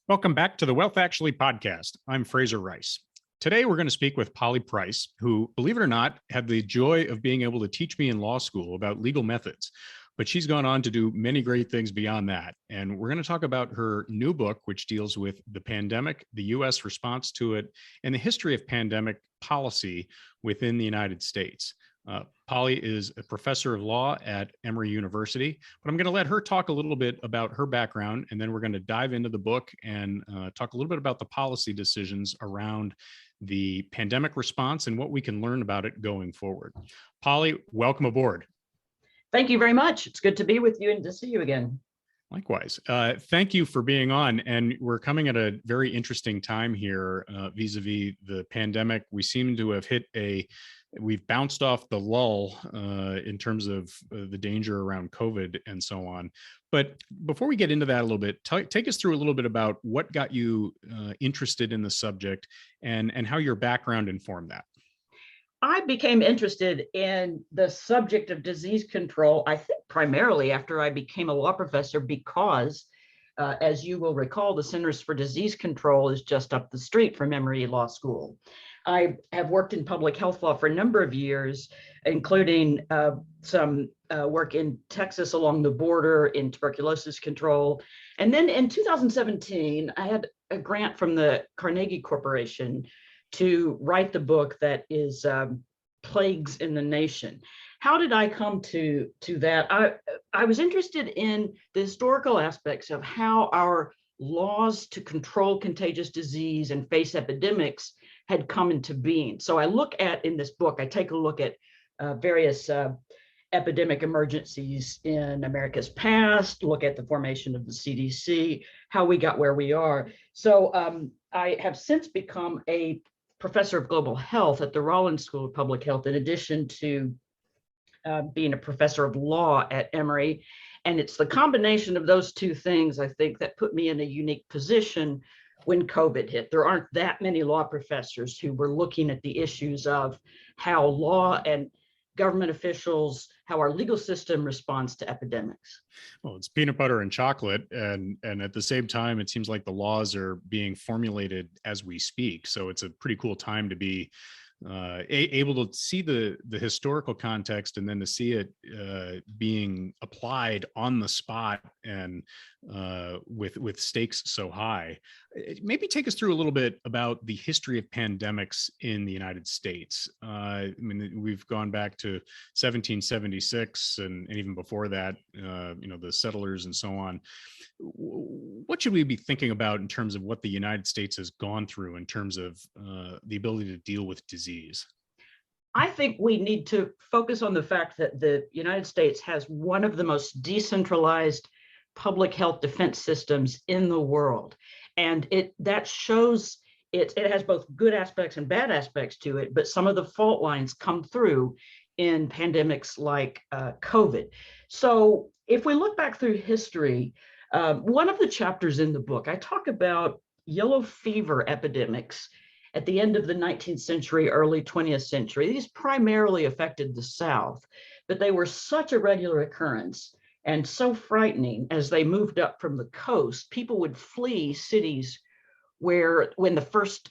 Welcome back to the Wealth Actually podcast. I'm Fraser Rice. Today, we're going to speak with Polly Price, who, believe it or not, had the joy of being able to teach me in law school about legal methods. But she's gone on to do many great things beyond that. And we're going to talk about her new book, which deals with the pandemic, the U.S. response to it, and the history of pandemic policy within the United States. Polly is a professor of law at Emory University, but I'm going to let her talk a little bit about her background, and then we're going to dive into the book and talk a little bit about the policy decisions around the pandemic response and what we can learn about it going forward. Polly, welcome aboard. Thank you very much. It's good to be with you and to see you again. Likewise. Thank you for being on. And we're coming at a very interesting time here vis-a-vis the pandemic. We seem to have we've bounced off the lull in terms of the danger around COVID and so on. But before we get into that a little bit, take us through a little bit about what got you interested in the subject and how your background informed that. I became interested in the subject of disease control, I think primarily after I became a law professor because, as you will recall, the Centers for Disease Control is just up the street from Emory Law School. I have worked in public health law for a number of years, including some work in Texas along the border in tuberculosis control. And then in 2017, I had a grant from the Carnegie Corporation to write the book that is Plagues in the Nation. How did I come to that? I was interested in the historical aspects of how our laws to control contagious disease and face epidemics had come into being. So I look at, in this book, I take a look at various epidemic emergencies in America's past, look at the formation of the CDC, how we got where we are. So I have since become a professor of global health at the Rollins School of Public Health, in addition to being a professor of law at Emory. And it's the combination of those two things, I think, that put me in a unique position when COVID hit. There aren't that many law professors who were looking at the issues of how law and government officials, how our legal system responds to epidemics. Well, it's peanut butter and chocolate, and at the same time, it seems like the laws are being formulated as we speak. So it's a pretty cool time to be able to see the historical context and then to see it being applied on the spot and with stakes so high. Maybe take us through a little bit about the history of pandemics in the United States. I mean, we've gone back to 1776 and even before that, the settlers and so on. What should we be thinking about in terms of what the United States has gone through in terms of the ability to deal with disease? I think we need to focus on the fact that the United States has one of the most decentralized public health defense systems in the world. And that shows it has both good aspects and bad aspects to it, but some of the fault lines come through in pandemics like COVID. So if we look back through history, one of the chapters in the book, I talk about yellow fever epidemics at the end of the 19th century, early 20th century. These primarily affected the South, but they were such a regular occurrence and so frightening as they moved up from the coast. People would flee cities when the first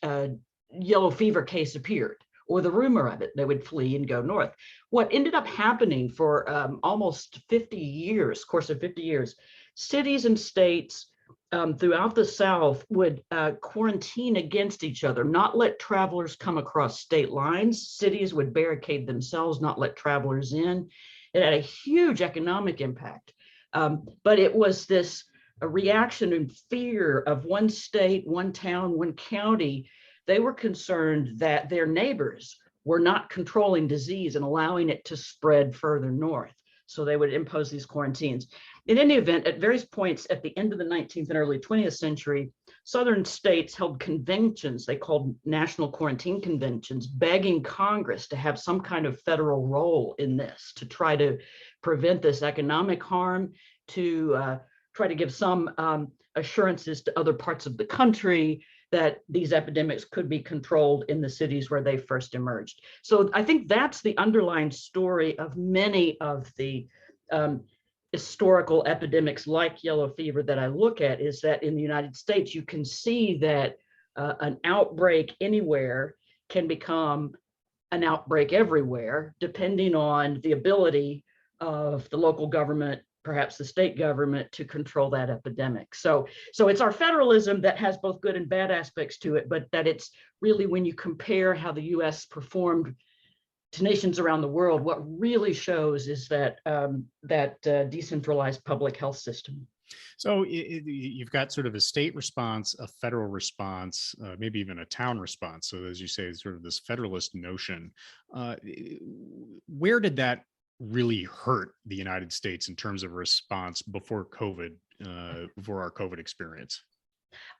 yellow fever case appeared, or the rumor of it, they would flee and go north. What ended up happening for almost 50 years, course of 50 years, cities and states throughout the South would quarantine against each other, not let travelers come across state lines. Cities would barricade themselves, not let travelers in. It had a huge economic impact. But it was this reaction and fear of one state, one town, one county. They were concerned that their neighbors were not controlling disease and allowing it to spread further north. So they would impose these quarantines. In any event, at various points at the end of the 19th and early 20th century, Southern states held conventions they called national quarantine conventions, begging Congress to have some kind of federal role in this, to try to prevent this economic harm, to try to give some assurances to other parts of the country that these epidemics could be controlled in the cities where they first emerged. So I think that's the underlying story of many of the historical epidemics like yellow fever that I look at is that in the United States, you can see that an outbreak anywhere can become an outbreak everywhere, depending on the ability of the local government, perhaps the state government, to control that epidemic. So it's our federalism that has both good and bad aspects to it, but that it's really, when you compare how the US performed to nations around the world, what really shows is that decentralized public health system. So you've got sort of a state response, a federal response, maybe even a town response. So as you say, sort of this federalist notion. Where did that really hurt the United States in terms of response before COVID, before our COVID experience?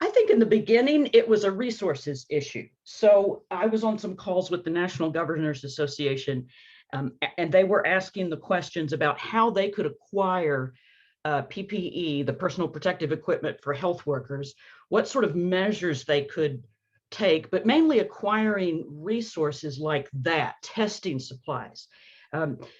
I think in the beginning, it was a resources issue. So I was on some calls with the National Governors Association, and they were asking the questions about how they could acquire PPE, the personal protective equipment for health workers, what sort of measures they could take, but mainly acquiring resources like that, testing supplies.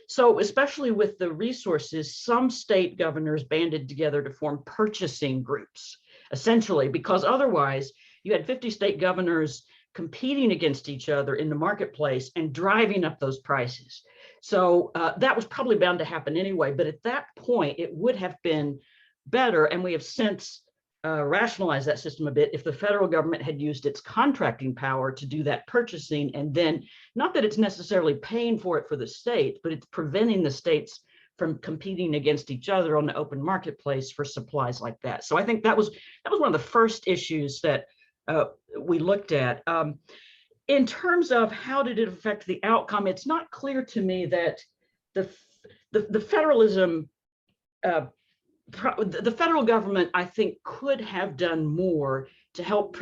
So especially with the resources, some state governors banded together to form purchasing groups, essentially, because otherwise you had 50 state governors competing against each other in the marketplace and driving up those prices. So that was probably bound to happen anyway, but at that point it would have been better, and we have since rationalized that system a bit, if the federal government had used its contracting power to do that purchasing, and then, not that it's necessarily paying for it for the states, but it's preventing the states from competing against each other on the open marketplace for supplies like that. So I think that was one of the first issues that we looked at. In terms of how did it affect the outcome, it's not clear to me that the federalism, the federal government, I think, could have done more to help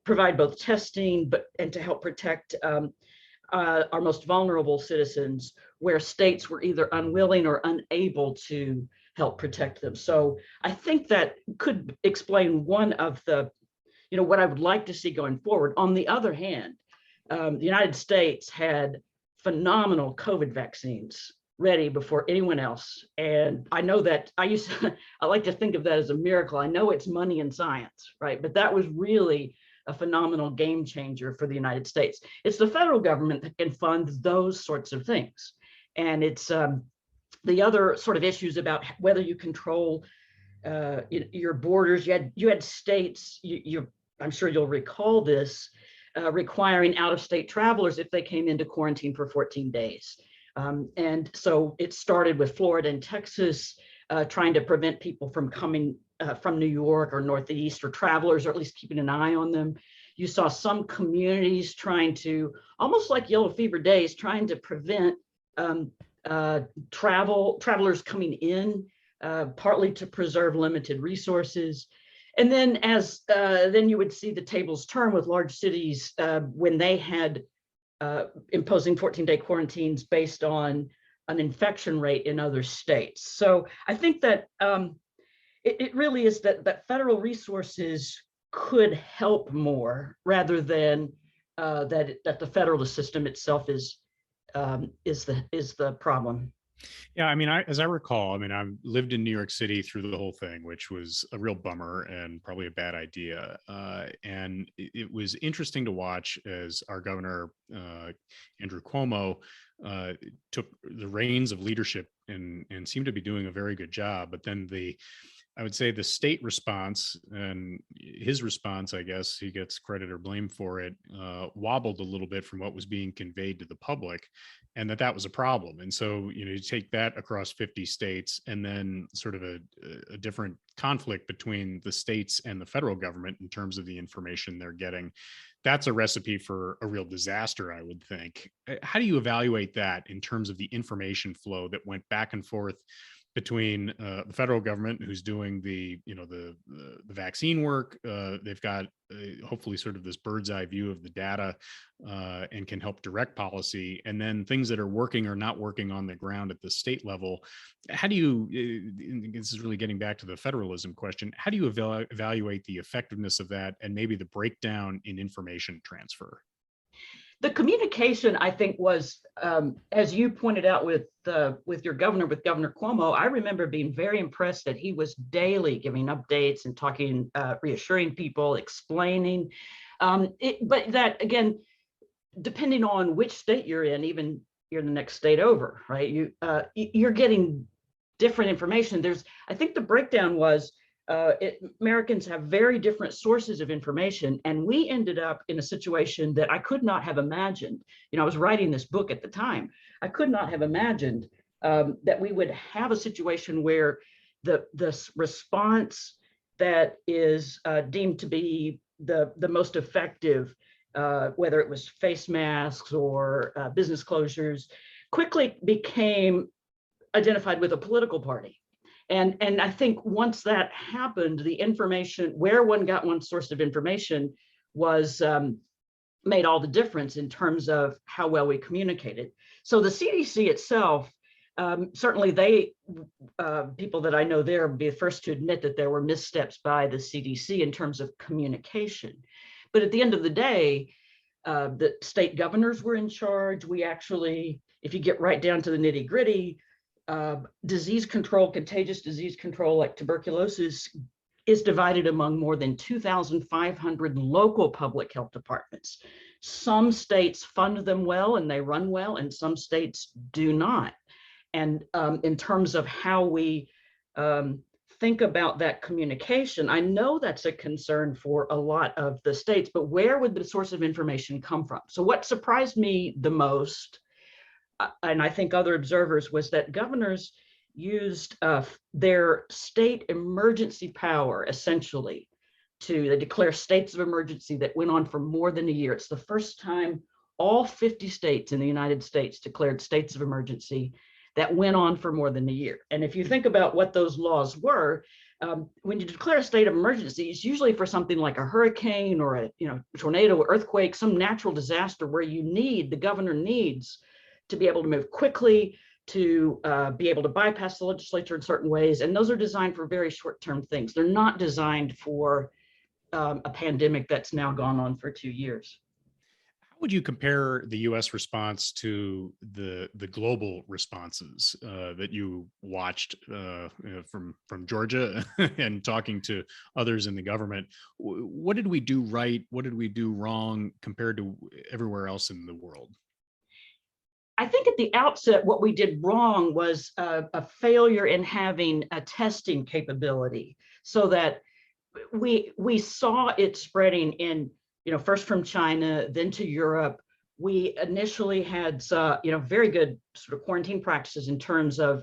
provide both testing, and to help protect our most vulnerable citizens, where states were either unwilling or unable to help protect them. So I think that could explain one of the, what I would like to see going forward. On the other hand, the United States had phenomenal COVID vaccines ready before anyone else. And I know that I like to think of that as a miracle. I know it's money and science, right? But that was really a phenomenal game changer for the United States. It's the federal government that can fund those sorts of things. And it's the other sort of issues about whether you control your borders. You had states, I'm sure you'll recall this, requiring out-of-state travelers if they came into quarantine for 14 days. And so it started with Florida and Texas, trying to prevent people from coming from New York or Northeast, or travelers, or at least keeping an eye on them. You saw some communities trying to, almost like yellow fever days, trying to prevent travelers coming in, partly to preserve limited resources. And then then you would see the tables turn with large cities when they had imposing 14-day quarantines based on an infection rate in other states. So I think that it really is that federal resources could help more, rather than that the federalist system itself is the problem. Yeah, I mean, as I recall, I mean, I lived in New York City through the whole thing, which was a real bummer and probably a bad idea. And it was interesting to watch as our governor, Andrew Cuomo, took the reins of leadership and seemed to be doing a very good job. But then I would say the state response, and his response, I guess he gets credit or blame for it, wobbled a little bit from what was being conveyed to the public, and that was a problem. And so, you take that across 50 states, and then sort of a different conflict between the states and the federal government in terms of the information they're getting. That's a recipe for a real disaster, I would think. How do you evaluate that in terms of the information flow that went back and forth between the federal government, who's doing the vaccine work? They've got hopefully sort of this bird's eye view of the data, and can help direct policy, and then things that are working or not working on the ground at the state level. How do you, this is really getting back to the federalism question, how do you evaluate the effectiveness of that, and maybe the breakdown in information transfer? The communication, I think, was, as you pointed out with your governor, with Governor Cuomo, I remember being very impressed that he was daily giving updates and talking, reassuring people, explaining. But that, again, depending on which state you're in, even you're the next state over, right? You're getting different information. I think the breakdown was, Americans have very different sources of information, and we ended up in a situation that I could not have imagined. I was writing this book at the time. I could not have imagined that we would have a situation where the response that is deemed to be the most effective, whether it was face masks or business closures, quickly became identified with a political party. And I think once that happened, the information, where one got one source of information, was made all the difference in terms of how well we communicated. So the CDC itself, certainly people that I know there would be the first to admit that there were missteps by the CDC in terms of communication. But at the end of the day, the state governors were in charge. We actually, if you get right down to the nitty gritty, disease control, contagious disease control like tuberculosis, is divided among more than 2,500 local public health departments. Some states fund them well and they run well, and some states do not. And in terms of how we think about that communication, I know that's a concern for a lot of the states, but where would the source of information come from? So what surprised me the most, and I think other observers, was that governors used their state emergency power, essentially, to declare states of emergency that went on for more than a year. It's the first time all 50 states in the United States declared states of emergency that went on for more than a year. And if you think about what those laws were, when you declare a state of emergency, it's usually for something like a hurricane or a tornado, earthquake, some natural disaster where the governor needs to be able to move quickly, to be able to bypass the legislature in certain ways. And those are designed for very short-term things. They're not designed for a pandemic that's now gone on for 2 years. How would you compare the U.S. response to the global responses that you watched from Georgia and talking to others in the government? What did we do right? What did we do wrong compared to everywhere else in the world? I think at the outset, what we did wrong was a failure in having a testing capability, so that we saw it spreading in, first from China, then to Europe. We initially had, very good sort of quarantine practices in terms of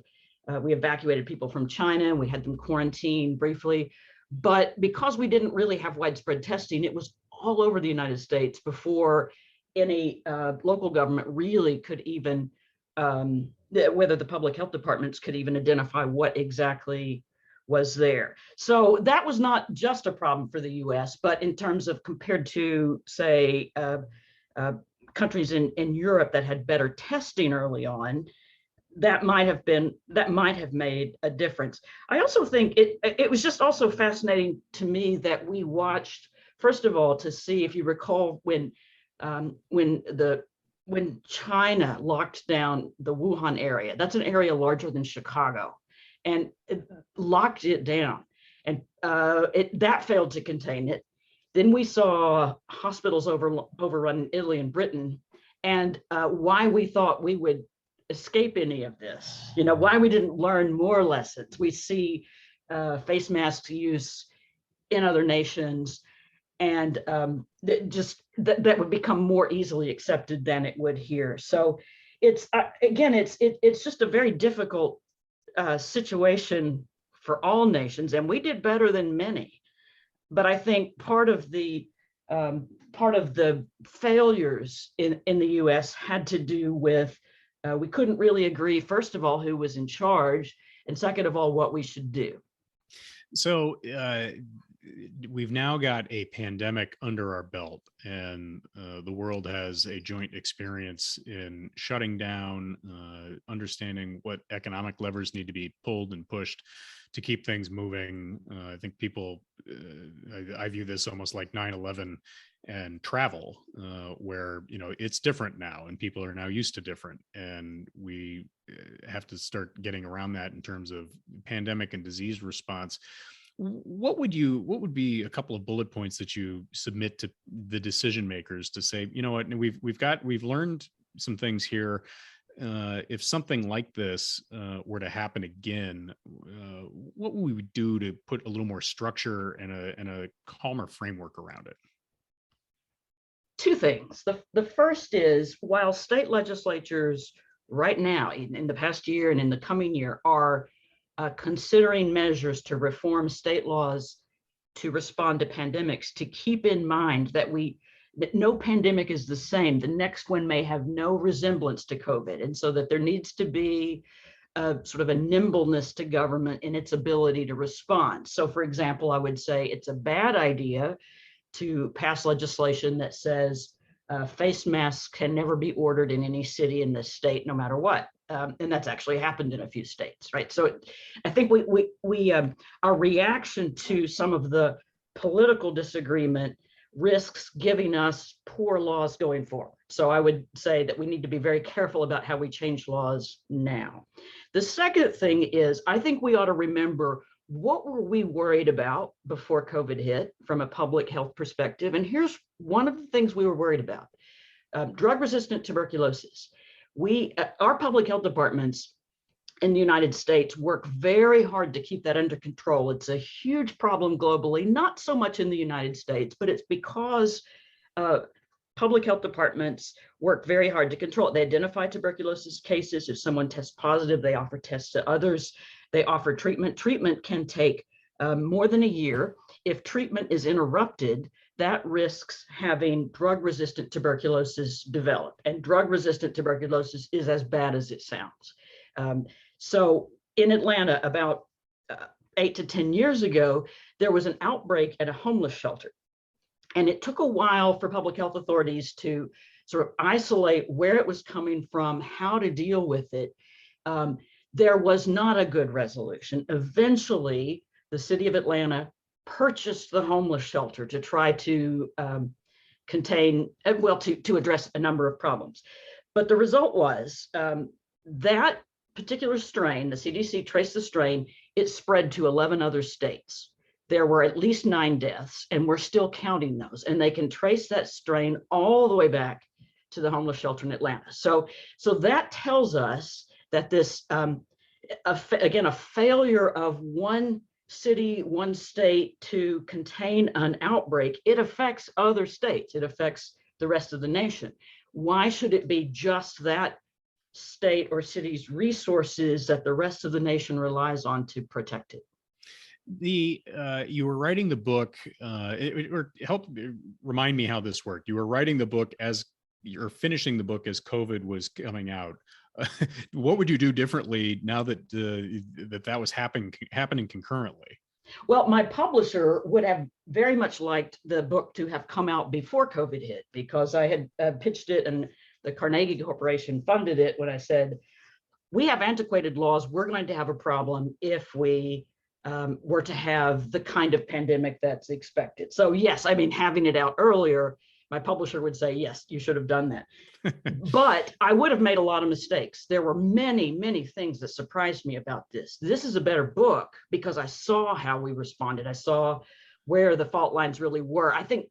we evacuated people from China, we had them quarantined briefly, but because we didn't really have widespread testing, it was all over the United States before any local government really could even, whether the public health departments could even identify what exactly was there. So that was not just a problem for the US, but in terms of compared to, say, countries in Europe that had better testing early on, that might have made a difference. I also think it was just also fascinating to me that we watched, first of all, to see, if you recall, when China locked down the Wuhan area, that's an area larger than Chicago, and it locked it down, and that failed to contain it. Then we saw hospitals overrun in Italy and Britain, and why we thought we would escape any of this, why we didn't learn more lessons. We see face mask use in other nations, and that would become more easily accepted than it would here. So it's again, it's just a very difficult situation for all nations, and we did better than many. But I think part of the failures in the U.S. had to do with we couldn't really agree, first of all, who was in charge, and second of all, what we should do. So we've now got a pandemic under our belt, and the world has a joint experience in shutting down, understanding what economic levers need to be pulled and pushed to keep things moving. I think people, I view this almost like 9/11 and travel, where, it's different now and people are now used to different. And we have to start getting around that in terms of pandemic and disease response. What would be a couple of bullet points that you submit to the decision makers to say, what, we've learned some things here. If something like this were to happen again, what would we do to put a little more structure and a calmer framework around it? Two things. The first is, while state legislatures right now, in the past year and in the coming year, are considering measures to reform state laws to respond to pandemics, to keep in mind that no pandemic is the same. The next one may have no resemblance to COVID. And so that there needs to be sort of a nimbleness to government in its ability to respond. So for example, I would say it's a bad idea to pass legislation that says face masks can never be ordered in any city in the state, no matter what. And that's actually happened in a few states, right? So I think our reaction to some of the political disagreement risks giving us poor laws going forward. So I would say that we need to be very careful about how we change laws now. The second thing is, I think we ought to remember, what were we worried about before COVID hit from a public health perspective? And here's one of the things we were worried about: drug-resistant tuberculosis. Our public health departments in the United States work very hard to keep that under control. It's a huge problem globally, not so much in the United States, but it's because public health departments work very hard to control it. They identify tuberculosis cases. If someone tests positive, they offer tests to others. They offer treatment. Treatment can take more than a year. If treatment is interrupted, that risks having drug-resistant tuberculosis develop. And drug-resistant tuberculosis is as bad as it sounds. So in Atlanta, about 8 to 10 years ago, there was an outbreak at a homeless shelter. And it took a while for public health authorities to sort of isolate where it was coming from, how to deal with it. There was not a good resolution. Eventually, the city of Atlanta purchased the homeless shelter to try to contain, well, to address a number of problems. But the result was that particular strain, the CDC traced the strain, it spread to 11 other states. There were at least 9 deaths, and we're still counting those. And they can trace that strain all the way back to the homeless shelter in Atlanta. So that tells us that this, again, a failure of one city, one state to contain an outbreak, it affects other states. It affects the rest of the nation. Why should it be just that state or city's resources that the rest of the nation relies on to protect it? You were writing the book, or help remind me how this worked. You were writing the book as you're finishing the book as COVID was coming out. What would you do differently now that that was happening concurrently? Well, my publisher would have very much liked the book to have come out before COVID hit, because I had pitched it and the Carnegie Corporation funded it when I said, we have antiquated laws. We're going to have a problem if we were to have the kind of pandemic that's expected. So yes, I mean, having it out earlier, my publisher would say, yes, you should have done that. But I would have made a lot of mistakes. There were many, many things that surprised me about this. This is a better book because I saw how we responded. I saw where the fault lines really were. I think,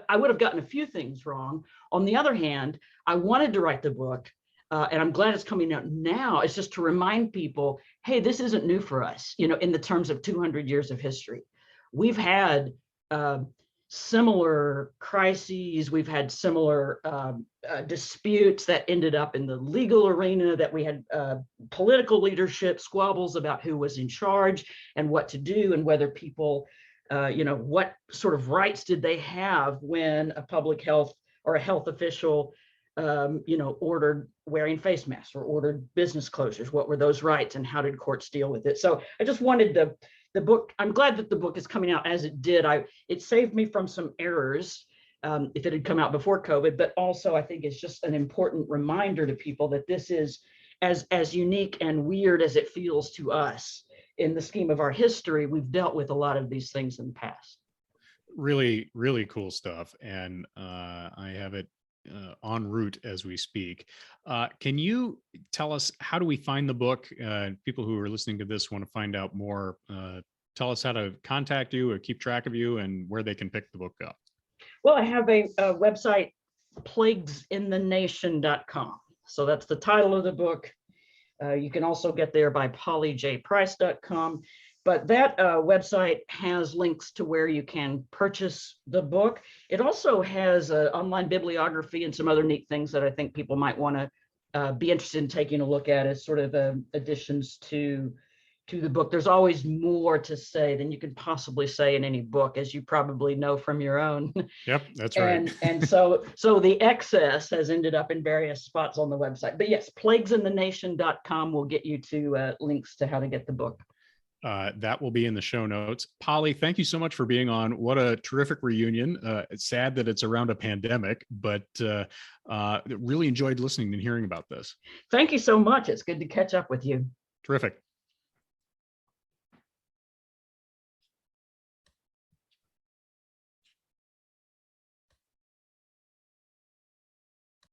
I would have gotten a few things wrong. On the other hand, I wanted to write the book, and I'm glad it's coming out now. It's just to remind people, hey, this isn't new for us, in the terms of 200 years of history. We've had similar crises. We've had similar disputes that ended up in the legal arena, that we had political leadership squabbles about who was in charge and what to do, and whether people, what sort of rights did they have when a public health or a health official, ordered wearing face masks or ordered business closures. What were those rights and how did courts deal with it? So I just wanted the the book, I'm glad that the book is coming out as it did. It saved me from some errors if it had come out before COVID, but also I think it's just an important reminder to people that this is as unique and weird as it feels to us in the scheme of our history. We've dealt with a lot of these things in the past. Really, really cool stuff. And I have it en route as we speak. Can you tell us, how do we find the book? People who are listening to this want to find out more. Tell us how to contact you or keep track of you and where they can pick the book up. Well, I have a website, plaguesinthenation.com. So that's the title of the book. You can also get there by pollyjprice.com. But that website has links to where you can purchase the book. It also has online bibliography and some other neat things that I think people might want to be interested in taking a look at as sort of additions to the book. There's always more to say than you could possibly say in any book, as you probably know from your own. Yep, that's right. and so the excess has ended up in various spots on the website. But yes, plaguesinthenation.com will get you to links to how to get the book. That will be in the show notes. Polly, thank you so much for being on. What a terrific reunion. It's sad that it's around a pandemic, but really enjoyed listening and hearing about this. Thank you so much. It's good to catch up with you. Terrific.